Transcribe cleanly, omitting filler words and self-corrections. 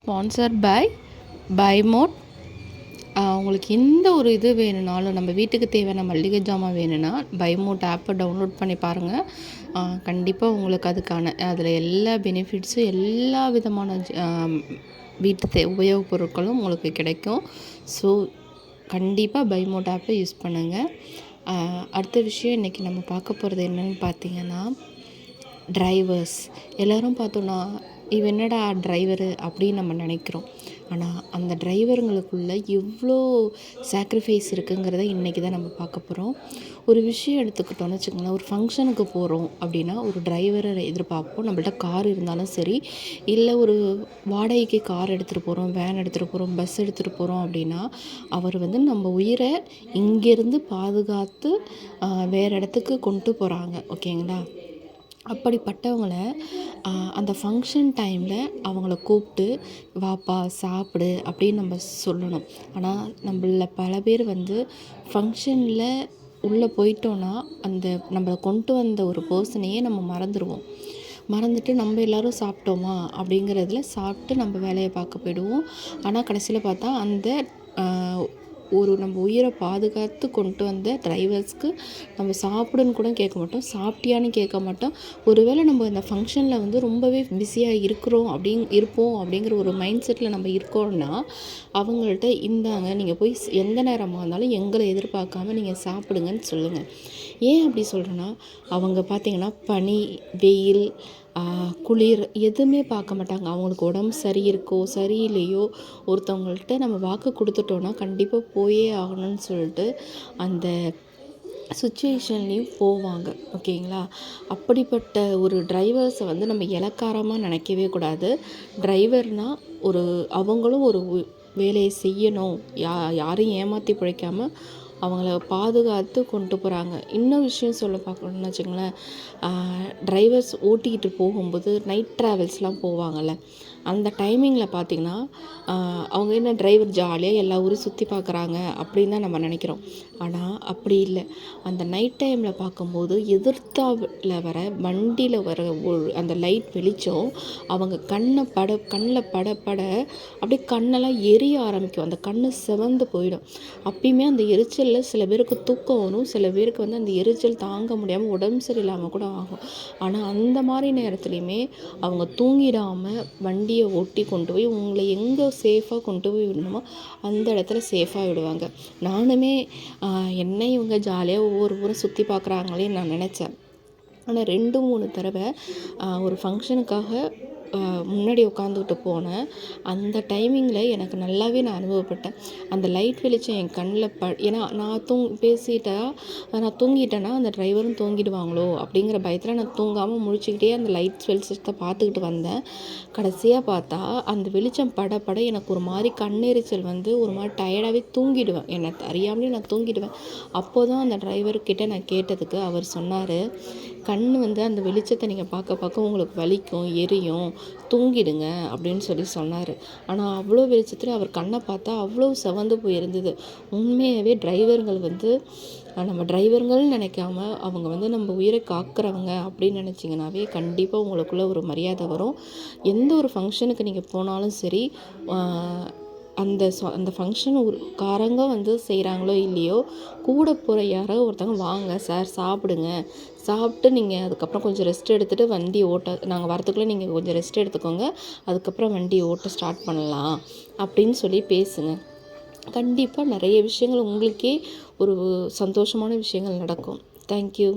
Sponsored by mode. உங்களுக்கு எந்த ஒரு இது வேணும்னாலும், நம்ம வீட்டுக்கு தேவையான மளிகை ஜாமான் வேணும்னா பை மோட் ஆப்பை டவுன்லோட் பண்ணி பாருங்கள். கண்டிப்பாக உங்களுக்கு அதுக்கான அதில் எல்லா பெனிஃபிட்ஸும் எல்லா விதமான வீட்டு உபயோகப் பொருட்களும் உங்களுக்கு கிடைக்கும். ஸோ கண்டிப்பாக பை மோட் ஆப்பை யூஸ் பண்ணுங்கள். அடுத்த விஷயம் இன்றைக்கி நம்ம பார்க்க போகிறது என்னென்னு பார்த்தீங்கன்னா, டிரைவர்ஸ். எல்லோரும் பார்த்தோன்னா இவன் என்னடா டிரைவரு அப்படின்னு நம்ம நினைக்கிறோம். ஆனால் அந்த டிரைவருங்களுக்குள்ளே எவ்வளோ சாக்ரிஃபைஸ் இருக்குங்கிறத இன்றைக்கி தான் நம்ம பார்க்க போகிறோம். ஒரு விஷயம் எடுத்துக்கிட்டோன்னு வச்சுக்கோங்களேன், ஒரு ஃபங்க்ஷனுக்கு போகிறோம் அப்படின்னா ஒரு டிரைவரை எதிர்பார்ப்போம். நம்மள்ட்ட கார் இருந்தாலும் சரி, இல்லை ஒரு வாடகைக்கு கார் எடுத்துகிட்டு போகிறோம், வேன் எடுத்துகிட்டு போகிறோம், பஸ் எடுத்துகிட்டு போகிறோம் அப்படின்னா அவர் வந்து நம்ம உயிரை இங்கேருந்து பாதுகாத்து வேறு இடத்துக்கு கொண்டு போகிறாங்க. ஓகேங்களா? அப்படிப்பட்டவங்கள அந்த ஃபங்க்ஷன் டைமில் அவங்கள கூப்பிட்டு வாப்பா சாப்பிடு அப்படின்னு நம்ம சொல்லணும். ஆனால் நம்மள பல பேர் வந்து ஃபங்க்ஷனில் உள்ளே போயிட்டோன்னா அந்த நம்மளை கொண்டு வந்த ஒரு பர்சனையே நம்ம மறந்துட்டு நம்ம எல்லோரும் சாப்பிட்டோமா அப்படிங்கிறதுல சாப்பிட்டு நம்ம வேலையை பார்க்க போயிடுவோம். ஆனால் கடைசியில் பார்த்தா அந்த ஒரு நம்ம உயிரை பாதுகாத்து கொண்டு வந்த டிரைவர்ஸ்க்கு நம்ம சாப்பிடுன்னு கூட கேட்க மாட்டோம், சாப்பிட்டியான்னு கேட்க மாட்டோம். ஒருவேளை நம்ம இந்த ஃபங்க்ஷனில் வந்து ரொம்பவே பிஸியாக இருப்போம் அப்படிங்கிற ஒரு மைண்ட் செட்டில் நம்ம இருக்கோம்னா அவங்கள்ட்ட இந்தாங்க, நீங்கள் போய் எந்த நேரமாக இருந்தாலும் எங்களை எதிர்பார்க்காம நீங்கள் சாப்பிடுங்கன்னு சொல்லுங்கள். ஏன் அப்படி சொல்கிறேன்னா, அவங்க பார்த்திங்கன்னா பனி, வெயில், குளிர் எதுவுமே பார்க்க மாட்டாங்க. அவங்களுக்கு உடம்பு சரி இருக்கோ சரியில்லையோ ஒருத்தவங்கள்ட்ட நம்ம வாக்கு கொடுத்துட்டோன்னா கண்டிப்பாக போயே ஆகணும்னு சொல்லிட்டு அந்த சுச்சுவேஷன்லேயும் போவாங்க. ஓகேங்களா? அப்படிப்பட்ட ஒரு டிரைவர்ஸை வந்து நம்ம இளக்காரமாக நினைக்கவே கூடாது. டிரைவர்னால் அவங்களும் ஒரு வேலையை செய்யணும், யாரையும் ஏமாற்றி பிழைக்காமல் அவங்கள பாதுகாத்து கொண்டு போகிறாங்க. இன்னும் விஷயம் சொல்ல பார்க்கணுன்னு வச்சுங்களேன், டிரைவர்ஸ் ஓட்டிக்கிட்டு போகும்போது நைட் ட்ராவல்ஸ்லாம் போவாங்கள்ல, அந்த டைமிங்கில் பார்த்திங்கன்னா அவங்க என்ன டிரைவர் ஜாலியாக எல்லா ஊரையும் சுற்றி பார்க்குறாங்க அப்படின்னு தான் நம்ம நினைக்கிறோம். ஆனால் அப்படி இல்லை. அந்த நைட் டைமில் பார்க்கும்போது எதிர்த்தாவில் வர வண்டியில் வர அந்த லைட் வெளிச்சம் அவங்க கண்ணில் பட அப்படியே கண்ணெல்லாம் எரிய ஆரம்பிக்கும். அந்த கண் சிவந்து போயிடும். அப்பயுமே அந்த எரிச்சலில் சில பேருக்கு தூக்கம் வரும், சில பேருக்கு வந்து அந்த எரிச்சல் தாங்க முடியாமல் உடம்பு சரியில்லாமல் கூட ஆகும். ஆனால் அந்த மாதிரி நேரத்துலையுமே அவங்க தூங்கிடாமல் வண்டியை ஓட்டி கொண்டு போய் உங்களை எங்கே சேஃபாக கொண்டு போய் விடணுமோ அந்த இடத்துல சேஃபாக விடுவாங்க. நானுமே என்ன இவங்க ஜாலியாக ஒவ்வொரு ஊரை சுற்றி பார்க்குறாங்களேன்னு நான் நினச்சேன். ஆனால் 2-3 தடவை ஒரு ஃபங்க்ஷனுக்காக முன்னாடி உட்காந்துக்கிட்டு போனேன். அந்த டைமிங்கில் எனக்கு நல்லாவே நான் அனுபவப்பட்டேன். அந்த லைட் வெளிச்சம் என் கண்ணில் ஏன்னா நான் தூங்கிட்டேன்னா அந்த டிரைவரும் தூங்கிடுவாங்களோ அப்படிங்கிற பயத்தில் நான் தூங்காமல் முழிச்சுக்கிட்டே அந்த லைட் வெளிச்சத்தை பார்த்துக்கிட்டு வந்தேன். கடைசியாக பார்த்தா அந்த வெளிச்சம் பட எனக்கு ஒரு மாதிரி கண்ணெரிச்சல் வந்து ஒரு மாதிரி டயர்டாகவே தூங்கிடுவேன். என்னை அறியாமலே நான் தூங்கிடுவேன். அப்போ தான் அந்த டிரைவர்கிட்ட நான் கேட்டதுக்கு அவர் சொன்னார், கண் வந்து அந்த வெளிச்சத்தை நீங்கள் பார்க்க உங்களுக்கு வலிக்கும், எரியும், தூங்கிடுங்க அப்படின்னு சொன்னார். ஆனால் அவ்வளோ வெளிச்சத்தில் அவர் கண்ணை பார்த்தா அவ்வளோ சிவந்து போயிருந்தது. உண்மையாகவே டிரைவர்கள் வந்து நம்ம டிரைவர்கள்னு நினைக்காம அவங்க வந்து நம்ம உயிரை காக்கிறவங்க அப்படின்னு நினச்சிங்கனாவே கண்டிப்பாக உங்களுக்குள்ள ஒரு மரியாதை வரும். எந்த ஒரு ஃபங்க்ஷனுக்கு நீங்கள் போனாலும் சரி, அந்த ஃபங்க்ஷன் காரங்க வந்து செய்கிறாங்களோ இல்லையோ, கூட போகிற யாரோ ஒருத்தவங்க வாங்க சார் சாப்பிடுங்க, சாப்பிட்டு நீங்கள் அதுக்கப்புறம் கொஞ்சம் ரெஸ்ட் எடுத்துகிட்டு வண்டி நாங்கள் வரத்துக்குள்ளே நீங்கள் கொஞ்சம் ரெஸ்ட் எடுத்துக்கோங்க, அதுக்கப்புறம் வண்டி ஓட்ட ஸ்டார்ட் பண்ணலாம் அப்படின்னு சொல்லி பேசுங்க. கண்டிப்பாக நிறைய விஷயங்கள் உங்களுக்கே ஒரு சந்தோஷமான விஷயங்கள் நடக்கும். தேங்க்யூ.